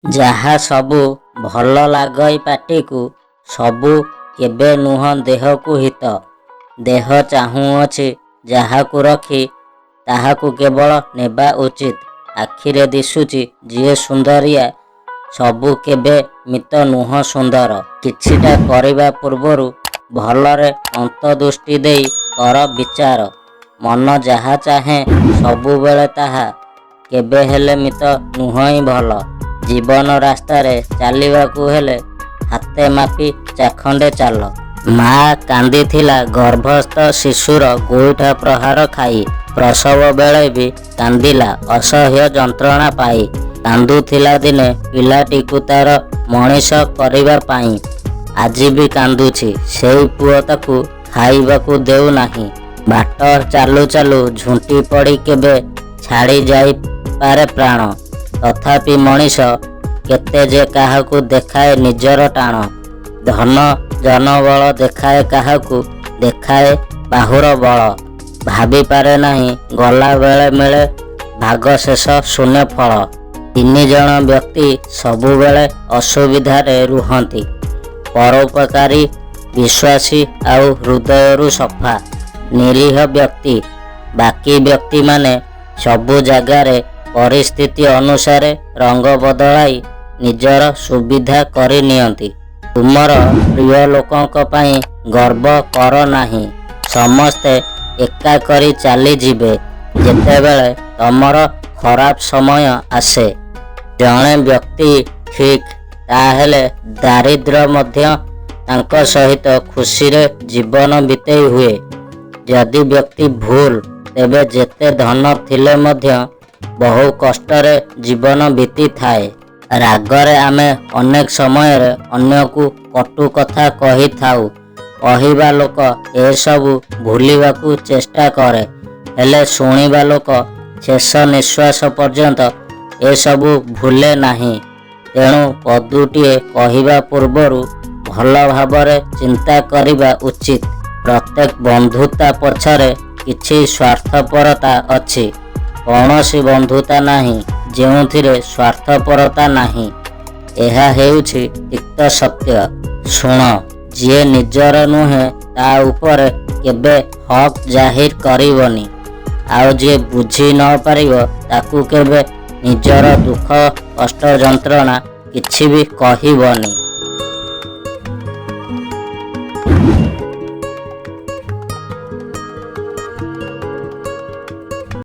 ଯାହା ସବୁ ଭଲ ଲାଗଇ ପାଟିକୁ, ସବୁ କେବେ ନୁହଁ ଦେହକୁ ହିତ। ଦେହ ଚାହୁଁଅଛି ଯାହାକୁ ରଖି, ତାହାକୁ କେବଳ ନେବା ଉଚିତ। ଆଖିରେ ଦିଶୁଛି ଯିଏ ସୁନ୍ଦରିଆ, ସବୁ କେବେ ମିତ ନୁହଁ ସୁନ୍ଦର। କିଛିଟା କରିବା ପୂର୍ବରୁ ଭଲରେ ଅନ୍ତର୍ଦୃଷ୍ଟି ଦେଇ କର ବିଚାର। ମନ ଯାହା ଚାହେଁ ସବୁବେଳେ ତାହା କେବେ ହେଲେ ମିତ ନୁହଁ ଭଲ। ଜୀବନ ରାସ୍ତାରେ ଚାଲିବାକୁ ହେଲେ ହାତେ ମାପି ଚାଖଣ୍ଡେ ଚାଲ। ମା କାନ୍ଦିଥିଲା ଗର୍ଭସ୍ଥ ଶିଶୁର ଗୋଇଠା ପ୍ରହାର ଖାଇ। ପ୍ରସବ ବେଳେ ବି କାନ୍ଦିଲା ଅସହ୍ୟ ଯନ୍ତ୍ରଣା ପାଇ। କାନ୍ଦୁଥିଲା ଦିନେ ପିଲାଟିକୁ ତାର ମଣିଷ କରିବା ପାଇଁ। ଆଜି ବି କାନ୍ଦୁଛି ସେଇ ପୁଅ ତାକୁ ଖାଇବାକୁ ଦେଉ ନାହିଁ। ବାଟ ଚାଲୁ ଚାଲୁ ଝୁଣ୍ଟି ପଡ଼ି କେବେ ଛାଡ଼ି ଯାଇପାରେ ପ୍ରାଣ। ତଥାପି ମଣିଷ କେତେ ଯେ କାହାକୁ ଦେଖାଏ ନିଜର ଟାଣ। ଧନ ଜନବଳ ଦେଖାଏ କାହାକୁ, ଦେଖାଏ ବାହୁର ବଳ। ଭାବିପାରେ ନାହିଁ ଗଲା ବେଳେ ମିଳେ ଭାଗ ଶେଷ ଶୂନ୍ୟ ଫଳ। ତିନି ଜଣ ବ୍ୟକ୍ତି ସବୁବେଳେ ଅସୁବିଧାରେ ରୁହନ୍ତି, ପରୋପକାରୀ, ବିଶ୍ୱାସୀ ଆଉ ହୃଦୟରୁ ସଫା ନିରୀହ ବ୍ୟକ୍ତି। ବାକି ବ୍ୟକ୍ତିମାନେ ସବୁ ଜାଗାରେ ପରିସ୍ଥିତି ଅନୁସାରେ ରଙ୍ଗ ବଦଳାଇ ନିଜର ସୁବିଧା କରି ନିଅନ୍ତି। ତୁମର ପ୍ରିୟ ଲୋକଙ୍କ ପାଇଁ ଗର୍ବ କର ନାହିଁ। ସମସ୍ତେ ଏକା କରି ଚାଲିଯିବେ ଯେତେବେଳେ ତମର ଖରାପ ସମୟ ଆସେ। ଜଣେ ବ୍ୟକ୍ତି ଠିକ୍, ତାହେଲେ ଦାରିଦ୍ର୍ୟ ମଧ୍ୟ ତାଙ୍କ ସହିତ ଖୁସିରେ ଜୀବନ ବିତେଇ ହୁଏ। ଯଦି ବ୍ୟକ୍ତି ଭୁଲ, ତେବେ ଯେତେ ଧନ ଥିଲେ ମଧ୍ୟ ବହୁ କଷ୍ଟରେ ଜୀବନ ବିତିଥାଏ। ରାଗରେ ଆମେ ଅନେକ ସମୟରେ ଅନ୍ୟକୁ କଟୁ କଥା କହିଥାଉ। କହିବା ଲୋକ ଏସବୁ ଭୁଲିବାକୁ ଚେଷ୍ଟା କରେ, ହେଲେ ଶୁଣିବା ଲୋକ ଶେଷ ନିଶ୍ୱାସ ପର୍ଯ୍ୟନ୍ତ ଏସବୁ ଭୁଲେ ନାହିଁ। ତେଣୁ ପଦୁଟିଏ କହିବା ପୂର୍ବରୁ ଭଲ ଭାବରେ ଚିନ୍ତା କରିବା ଉଚିତ। ପ୍ରତ୍ୟେକ ବନ୍ଧୁତା ପଛରେ କିଛି ସ୍ୱାର୍ଥପରତା ଅଛି। କୌଣସି ବନ୍ଧୁତା ନାହିଁ ଯେଉଁଥିରେ ସ୍ୱାର୍ଥପରତା ନାହିଁ। ଏହା ହେଉଛି ତିକ୍ତ ସତ୍ୟ। ଶୁଣ, ଯିଏ ନିଜର ନୁହେଁ ତା ଉପରେ କେବେ ହକ୍ ଜାହିର କରିବନି। ଆଉ ଯିଏ ବୁଝି ନ ପାରିବ ତାକୁ କେବେ ନିଜର ଦୁଃଖ କଷ୍ଟ ଯନ୍ତ୍ରଣା କିଛି ବି କହିବନି।